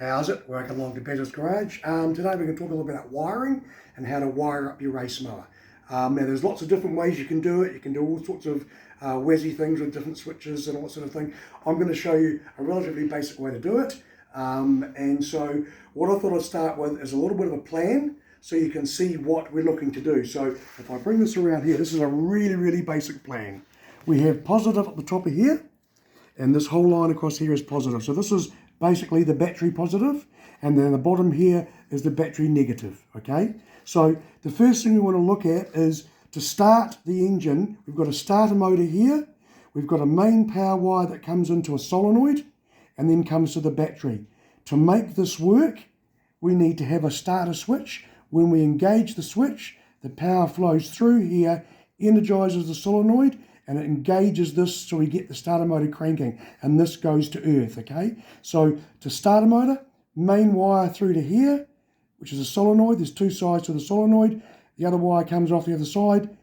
How's it? Welcome along to Better's Garage. Today we're going to talk a little bit about wiring and how to wire up your race mower. Now there's lots of different ways you can do it. You can do all sorts of WESI things with different switches and all that sort of thing. I'm going to show you a relatively basic way to do it. And so what I thought I'd start with is a little bit of a plan so you can see what we're looking to do. So if I bring this around here, this is a really basic plan. We have positive at the top of here, and this whole line across here is positive. So this is basically the battery positive, and then the bottom here is the battery negative, okay? So the first thing we want to look at is to start the engine. We've got a starter motor here, we've got a main power wire that comes into a solenoid and then comes to the battery. To make this work, we need to have a starter switch. When we engage the switch, the power flows through here, energizes the solenoid, and it engages this so we get the starter motor cranking, and this goes to earth, okay? So to start a motor, main wire through to here, which is a solenoid. There's two sides to the solenoid. The other wire comes off the other side.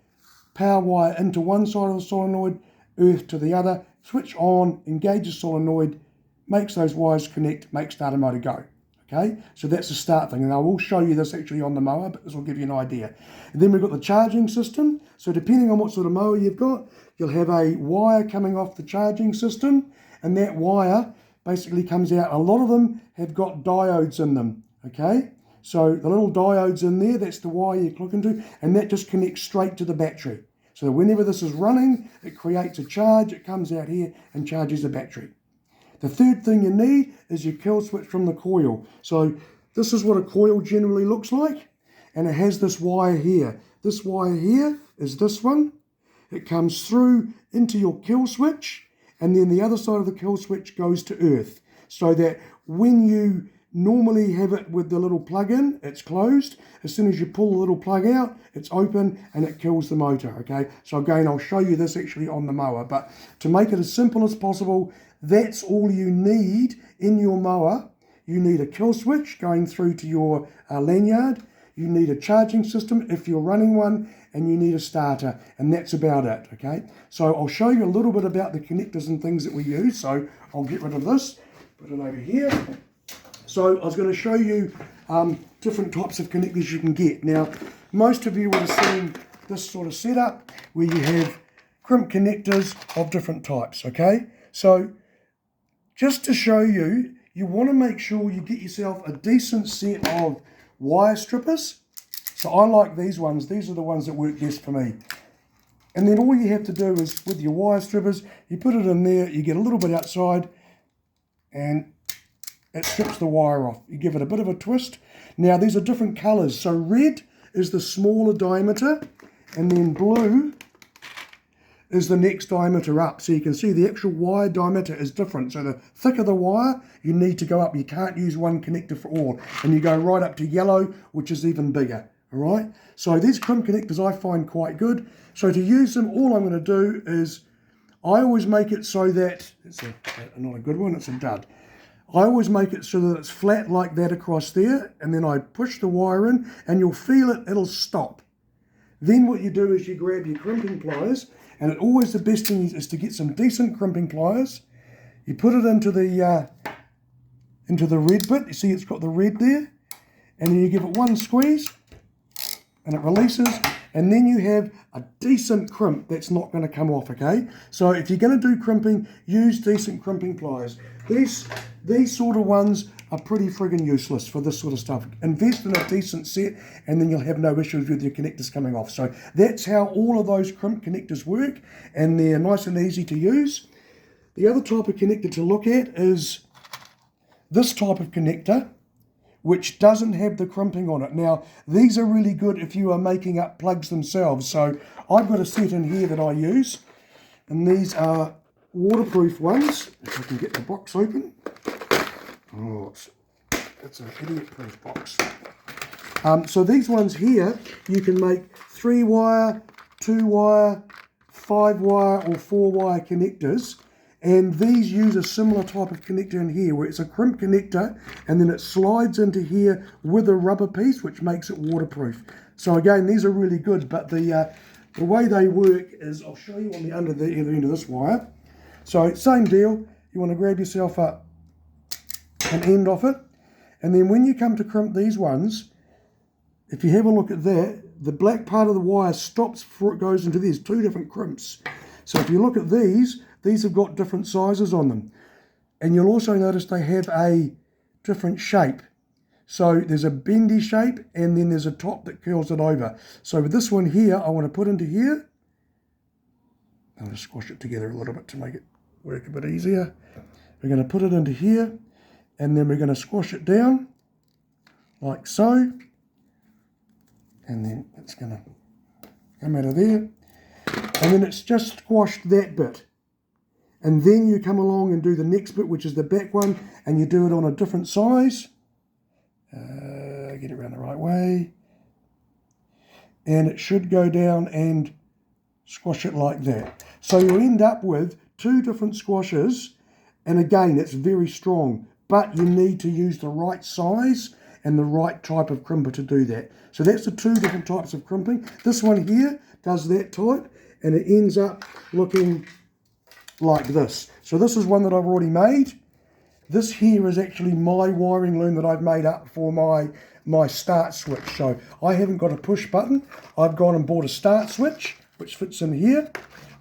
Power wire into one side of the solenoid, earth to the other. Switch on, engage the solenoid, makes those wires connect, makes starter motor go. Okay, so that's the start thing, and I will show you this actually on the mower, but this will give you an idea. And then we've got the charging system. So depending on what sort of mower you've got, you'll have a wire coming off the charging system, and that wire basically comes out. A lot of them have got diodes in them, okay? So the little diodes in there, that's the wire you're looking to, and that just connects straight to the battery. So whenever this is running, it creates a charge, it comes out here and charges the battery. The third thing you need is your kill switch from the coil. So this is what a coil generally looks like, and it has this wire here. This wire here is this one. It comes through into your kill switch, and then the other side of the kill switch goes to earth, so that when you normally have it with the little plug in, it's closed. As soon as you pull the little plug out, it's open and it kills the motor, okay? So again, I'll show you this actually on the mower, but to make it as simple as possible, that's all you need in your mower. You need a kill switch going through to your lanyard. You need a charging system if you're running one, and you need a starter, and that's about it, okay? So I'll show you a little bit about the connectors and things that we use. So I'll get rid of this, put it over here. So I was going to show you different types of connectors you can get. Now, most of you would have seen this sort of setup where you have crimp connectors of different types, okay? So just to show you, you want to make sure you get yourself a decent set of wire strippers. So I like these ones. These are the ones that work best for me. And then all you have to do is, with your wire strippers, you put it in there, you get a little bit outside, and it strips the wire off. You give it a bit of a twist. Now these are different colours. So red is the smaller diameter, and then blue is the next diameter up. So you can see the actual wire diameter is different. So the thicker the wire, you need to go up. You can't use one connector for all. And you go right up to yellow, which is even bigger. All right. So these crimp connectors I find quite good. So to use them, all I'm going to do is I always make it so that, it's not a good one, it's a dud. I always make it so that it's flat like that across there, and then I push the wire in, and you'll feel it, it'll stop. Then what you do is you grab your crimping pliers, and always the best thing is to get some decent crimping pliers. You put it into the red bit. You see it's got the red there, and then you give it one squeeze, and it releases, and then you have a decent crimp that's not going to come off, okay? So if you're going to do crimping, use decent crimping pliers. These sort of ones are pretty friggin' useless for this sort of stuff. Invest in a decent set, and then you'll have no issues with your connectors coming off. So that's how all of those crimp connectors work, and they're nice and easy to use. The other type of connector to look at is this type of connector, which doesn't have the crimping on it. Now, these are really good if you are making up plugs themselves. So I've got a set in here that I use, and these are waterproof ones. If I can get the box open. Oh, it's an idiot-proof box. So these ones here, you can make 3-wire, 2-wire, 5-wire, or 4-wire connectors. And these use a similar type of connector in here, where it's a crimp connector, and then it slides into here with a rubber piece, which makes it waterproof. So again, these are really good, but the way they work is, I'll show you on the other end of this wire. So same deal, you want to grab yourself an end off it, And then when you come to crimp these ones, if you have a look at that, the black part of the wire stops before it goes into these 2 different crimps. So if you look at these have got different sizes on them. And you'll also notice they have a different shape. So there's a bendy shape and then there's a top that curls it over. So with this one here, I want to put into here. I'm going to squash it together a little bit to make it work a bit easier. We're going to put it into here and then we're going to squash it down like so. And then it's going to come out of there. And then it's just squashed that bit. And then you come along and do the next bit, which is the back one, and you do it on a different size. Get it around the right way. And it should go down and squash it like that. So you'll end up with 2 different squashes. And again, it's very strong, but you need to use the right size and the right type of crimper to do that. So that's the 2 different types of crimping. This one here does that type, and it ends up looking like this. So this is one that I've already made. This here is actually my wiring loom that I've made up for my start switch. So I haven't got a push button. I've gone and bought a start switch, which fits in here.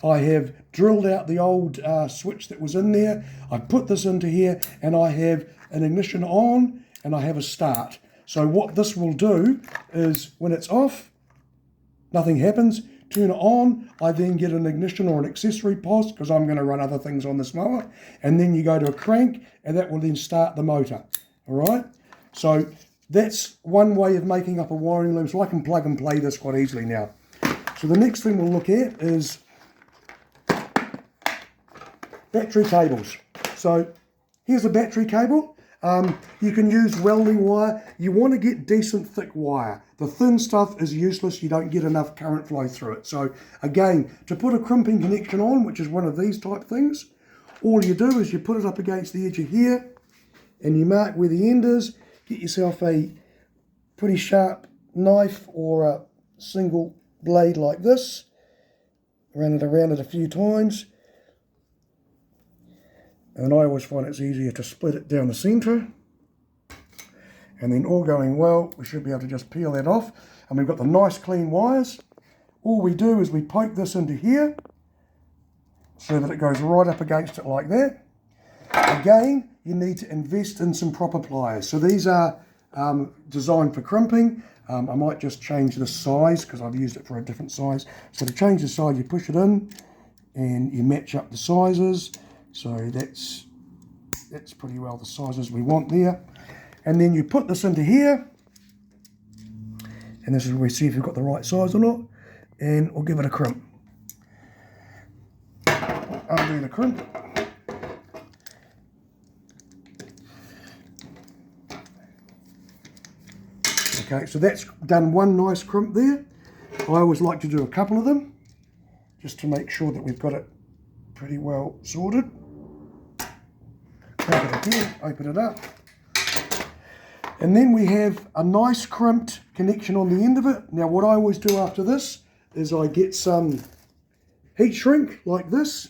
I have drilled out the old switch that was in there. I put this into here, and I have an ignition on, and I have a start. So what this will do is when it's off, nothing happens. Turn it on, I then get an ignition or an accessory pos because I'm going to run other things on this mower, and then you go to a crank and that will then start the motor. All right, so that's one way of making up a wiring loom, so I can plug and play this quite easily now. So the next thing we'll look at is battery cables. So here's a battery cable. You can use welding wire. You want to get decent thick wire. The thin stuff is useless. You don't get enough current flow through it. So again, to put a crimping connection on, which is one of these type things, all you do is you put it up against the edge of here and you mark where the end is. Get yourself a pretty sharp knife or a single blade like this. Run it around it a few times. And I always find it's easier to split it down the centre. And then all going well, we should be able to just peel that off. And we've got the nice clean wires. All we do is we poke this into here so that it goes right up against it like that. Again, you need to invest in some proper pliers. So these are designed for crimping. I might just change the size because I've used it for a different size. So to change the size, you push it in and you match up the sizes. So that's pretty well the sizes we want there. And then you put this into here. And this is where we see if you've got the right size or not. And we'll give it a crimp. Undo the crimp. Okay, so that's done one nice crimp there. I always like to do a couple of them, just to make sure that we've got it pretty well sorted. Crank it again, open it up. And then we have a nice crimped connection on the end of it. Now what I always do after this is I get some heat shrink like this,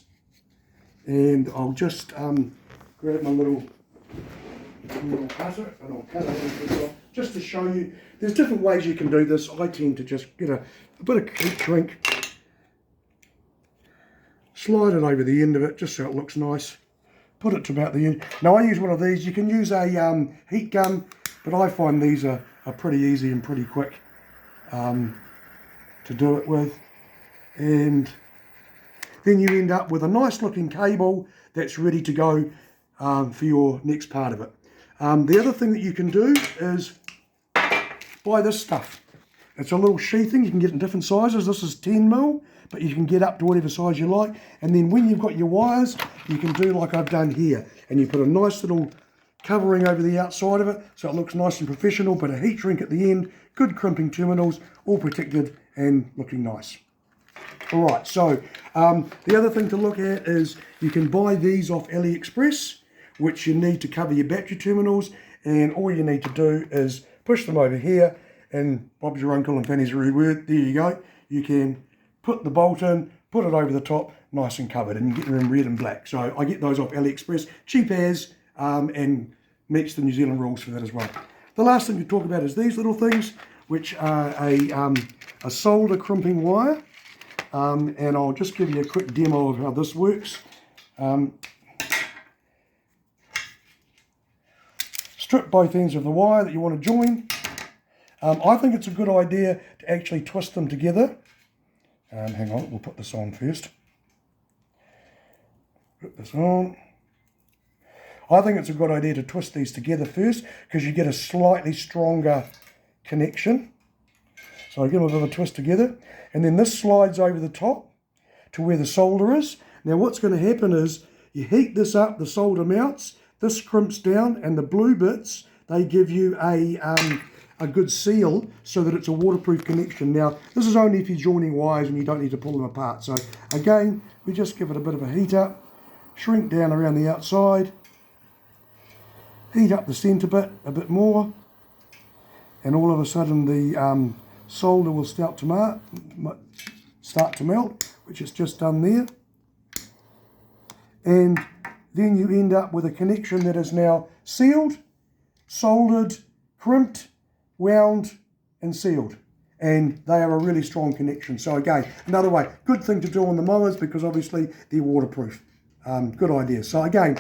and I'll just grab my little cutter and I'll cut it off just to show you. There's different ways you can do this. I tend to just get a bit of heat shrink, slide it over the end of it just so it looks nice. Put it to about the end. Now I use one of these. You can use a heat gun, but I find these are pretty easy and pretty quick to do it with. And then you end up with a nice looking cable that's ready to go for your next part of it. The other thing that you can do is buy this stuff. It's a little sheathing. You can get in different sizes. This is 10mm, but you can get up to whatever size you like. And then when you've got your wires, you can do like I've done here. And you put a nice little covering over the outside of it so it looks nice and professional, but a heat shrink at the end, good crimping terminals, all protected and looking nice. All right, so the other thing to look at is you can buy these off AliExpress, which you need to cover your battery terminals, and all you need to do is push them over here, and Bob's your uncle and Fanny's a rude word, there you go. You can put the bolt in, put it over the top, nice and covered, and you get them in red and black. So I get those off AliExpress, cheap as, and meets the New Zealand rules for that as well. The last thing to talk about is these little things, which are a solder crimping wire. And I'll just give you a quick demo of how this works. Strip both ends of the wire that you want to join. I think it's a good idea to actually twist them together. Hang on, we'll put this on first. Put this on. I think it's a good idea to twist these together first because you get a slightly stronger connection. So I give them a bit of a twist together, and then this slides over the top to where the solder is. Now what's going to happen is you heat this up, the solder melts, this crimps down, and the blue bits, they give you a good seal so that it's a waterproof connection. Now this is only if you're joining wires and you don't need to pull them apart. So again, we just give it a bit of a heat up, shrink down around the outside, heat up the centre bit a bit more, and all of a sudden the solder will start to melt, which it's just done there. And then you end up with a connection that is now sealed, soldered, crimped, wound and sealed. And they are a really strong connection. So again, another way, good thing to do on the mowers because obviously they're waterproof. Good idea. So again,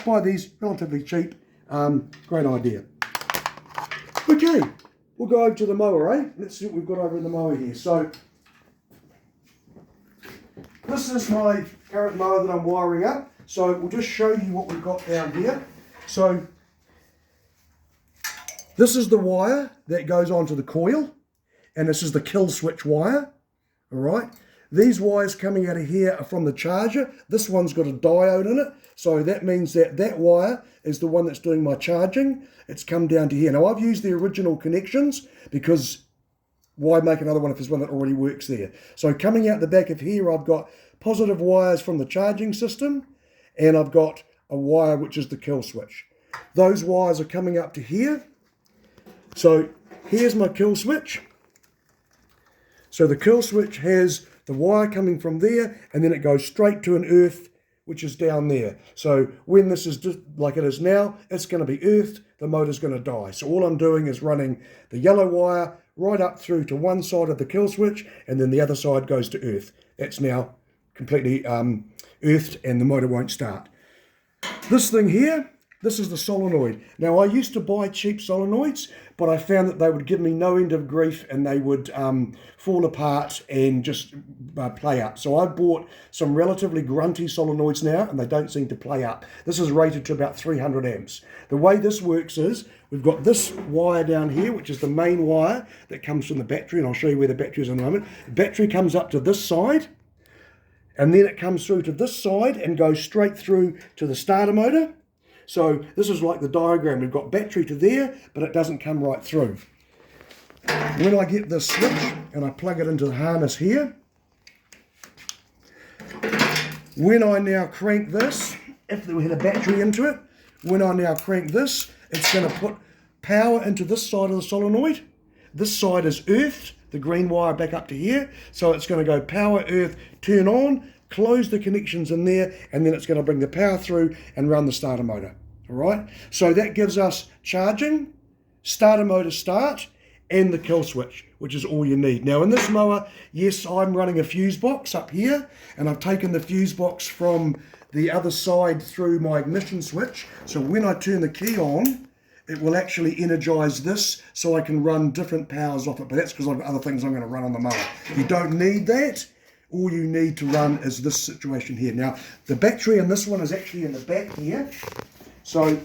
buy these, relatively cheap. Great idea. Okay, we'll go over to the mower, eh? Let's see what we've got over in the mower here. So this is my current mower that I'm wiring up. So we'll just show you what we've got down here. So this is the wire that goes onto the coil, and this is the kill switch wire. All right. These wires coming out of here are from the charger. This one's got a diode in it. So that means that that wire is the one that's doing my charging. It's come down to here. Now I've used the original connections because why make another one if there's one that already works there? So coming out the back of here, I've got positive wires from the charging system, and I've got a wire which is the kill switch. Those wires are coming up to here. So here's my kill switch. So the kill switch has the wire coming from there, and then it goes straight to an earth, which is down there. So when this is just like it is now, it's going to be earthed, the motor's going to die. So all I'm doing is running the yellow wire right up through to one side of the kill switch, and then the other side goes to earth. It's now completely earthed, and the motor won't start. This thing here, this is the solenoid. Now I used to buy cheap solenoids, but I found that they would give me no end of grief, and they would fall apart and just play up. So I bought some relatively grunty solenoids now, and they don't seem to play up. This is rated to about 300 amps. The way this works is we've got this wire down here, which is the main wire that comes from the battery, and I'll show you where the battery is in a moment. The battery comes up to this side, and then it comes through to this side and goes straight through to the starter motor. So this is like the diagram. We've got battery to there, but it doesn't come right through. When I get this switch and I plug it into the harness here, when I now crank this, if we had a battery into it, when I now crank this, it's going to put power into this side of the solenoid. This side is earthed, the green wire back up to here. So it's going to go power, earth, turn on, close the connections in there, and then it's going to bring the power through and run the starter motor. All right, so that gives us charging, starter motor start, and the kill switch, which is all you need. Now in this mower, yes, I'm running a fuse box up here, and I've taken the fuse box from the other side through my ignition switch. So when I turn the key on, it will actually energize this so I can run different powers off it. But that's because I've got other things I'm going to run on the mower. You don't need that. All you need to run is this situation here. Now, the battery in this one is actually in the back here. So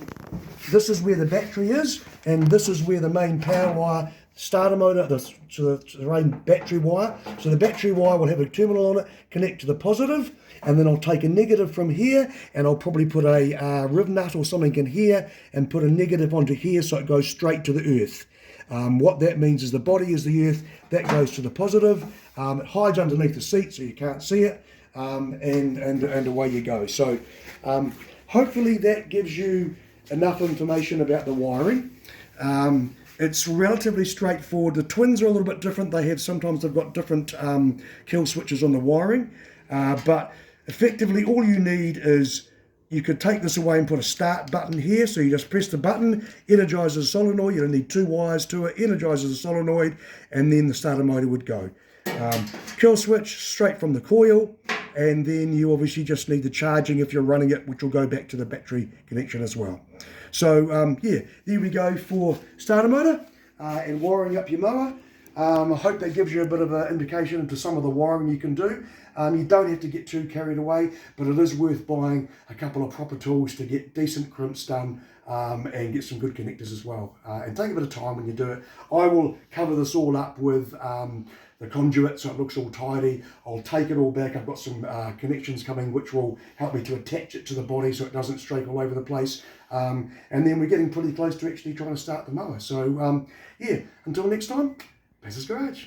this is where the battery is, and this is where the main power wire, starter motor, the main battery wire. So the battery wire will have a terminal on it, connect to the positive, and then I'll take a negative from here, and I'll probably put a riv nut or something in here, and put a negative onto here so it goes straight to the earth. What that means is the body is the earth, that goes to the positive. It hides underneath the seat so you can't see it, and away you go. So hopefully that gives you enough information about the wiring. It's relatively straightforward. The twins are a little bit different. Sometimes they've got different kill switches on the wiring, but effectively all you need is you could take this away and put a start button here. So you just press the button, energizes the solenoid. You don't need 2 wires to it, energizes the solenoid, and then the starter motor would go. Kill switch straight from the coil, and then you obviously just need the charging if you're running it, which will go back to the battery connection as well. So yeah, there we go for starter motor and wiring up your mower. I hope that gives you a bit of an indication into some of the wiring you can do. You don't have to get too carried away, but it is worth buying a couple of proper tools to get decent crimps done and get some good connectors as well. And take a bit of time when you do it. I will cover this all up with the conduit so it looks all tidy. I'll take it all back. I've got some connections coming which will help me to attach it to the body so it doesn't streak all over the place. And then we're getting pretty close to actually trying to start the mower. So yeah, until next time, Bez's Garage.